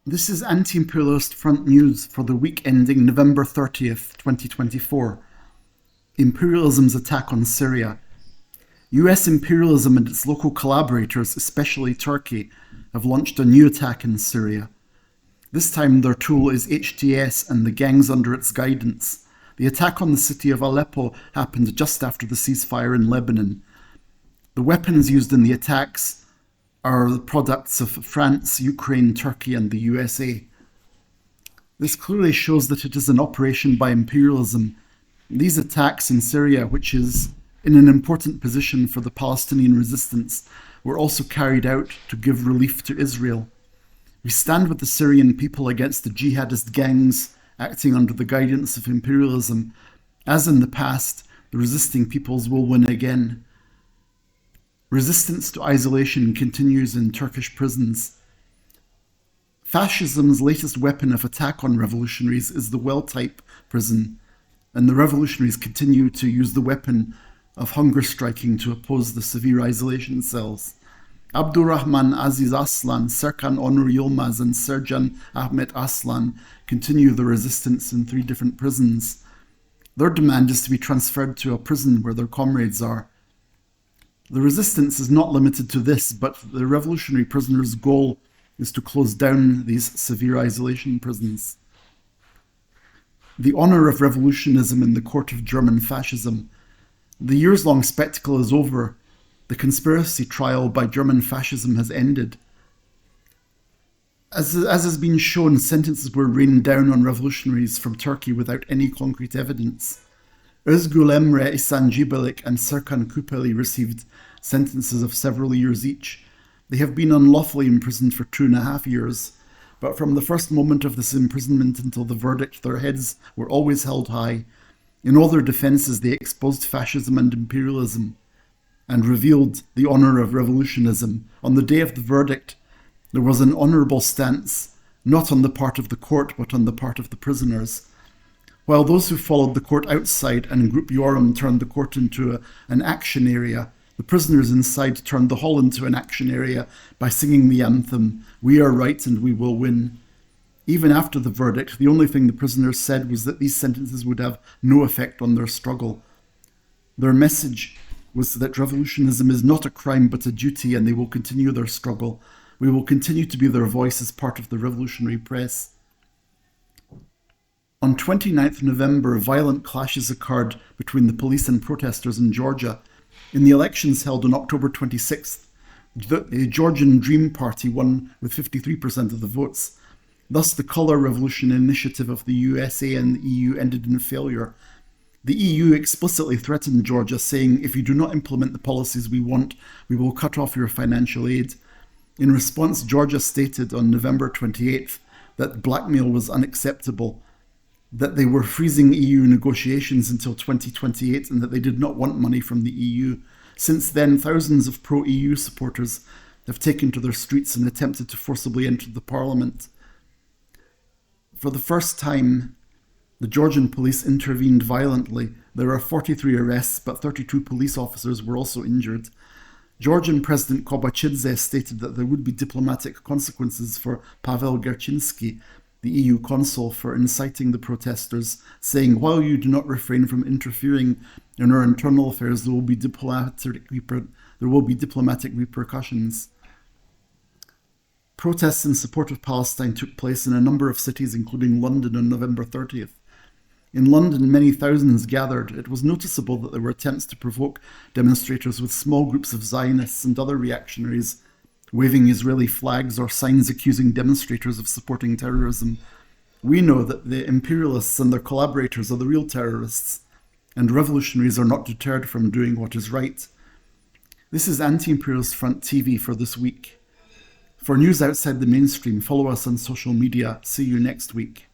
This is Anti-Imperialist Front News for the week ending November 30th, 2024. Imperialism's attack on Syria. US imperialism and its local collaborators, especially Turkey, have launched a new attack in Syria. This time their tool is HTS and the gangs under its guidance. The attack on the city of Aleppo happened just after the ceasefire in Lebanon. The weapons used in the attacks are the products of France, Ukraine, Turkey, and the USA. This clearly shows that it is an operation by imperialism. These attacks in Syria, which is in an important position for the Palestinian resistance, were also carried out to give relief to Israel. We stand with the Syrian people against the jihadist gangs acting under the guidance of imperialism. As in the past, the resisting peoples will win again. Resistance to isolation continues in Turkish prisons. Fascism's latest weapon of attack on revolutionaries is the well-type prison, and the revolutionaries continue to use the weapon of hunger striking to oppose the severe isolation cells. Abdurrahman Aziz Aslan, Serkan Onur Yilmaz, and Serjan Ahmet Aslan continue the resistance in 3 different prisons. Their demand is to be transferred to a prison where their comrades are. The resistance is not limited to this, but the revolutionary prisoners' goal is to close down these severe isolation prisons. The honour of revolutionism in the court of German fascism. The years-long spectacle is over. The conspiracy trial by German fascism has ended. As has been shown, sentences were rained down on revolutionaries from Turkey without any concrete evidence. Özgül Emre İhsancıbelek and Serkan Küpeli received sentences of several years each. They have been unlawfully imprisoned for 2.5 years, but from the first moment of this imprisonment until the verdict, their heads were always held high. In all their defences, they exposed fascism and imperialism and revealed the honour of revolutionism. On the day of the verdict, there was an honourable stance, not on the part of the court, but on the part of the prisoners. While those who followed the court outside and Group Yorum turned the court into an action area, the prisoners inside turned the hall into an action area by singing the anthem, "We are right and we will win." Even after the verdict, the only thing the prisoners said was that these sentences would have no effect on their struggle. Their message was that revolutionism is not a crime but a duty, and they will continue their struggle. We will continue to be their voice as part of the revolutionary press. On 29th November, violent clashes occurred between the police and protesters in Georgia. In the elections held on October 26th, the Georgian Dream Party won with 53% of the votes. Thus, the Colour Revolution initiative of the USA and the EU ended in failure. The EU explicitly threatened Georgia, saying, "If you do not implement the policies we want, we will cut off your financial aid." In response, Georgia stated on November 28th that blackmail was unacceptable, that they were freezing EU negotiations until 2028 and that they did not want money from the EU. Since then, thousands of pro-EU supporters have taken to their streets and attempted to forcibly enter the parliament. For the first time, the Georgian police intervened violently. There are 43 arrests, but 32 police officers were also injured. Georgian President Kobachidze stated that there would be diplomatic consequences for Pavel Gerchinsky, the EU consul, for inciting the protesters, saying, "While you do not refrain from interfering in our internal affairs, there will be diplomatic repercussions." Protests in support of Palestine took place in a number of cities, including London, on November 30th. In London, many thousands gathered. It was noticeable that there were attempts to provoke demonstrators with small groups of Zionists and other reactionaries waving Israeli flags or signs accusing demonstrators of supporting terrorism. We know that the imperialists and their collaborators are the real terrorists, and revolutionaries are not deterred from doing what is right. This is Anti-Imperialist Front TV for this week. For news outside the mainstream, follow us on social media. See you next week.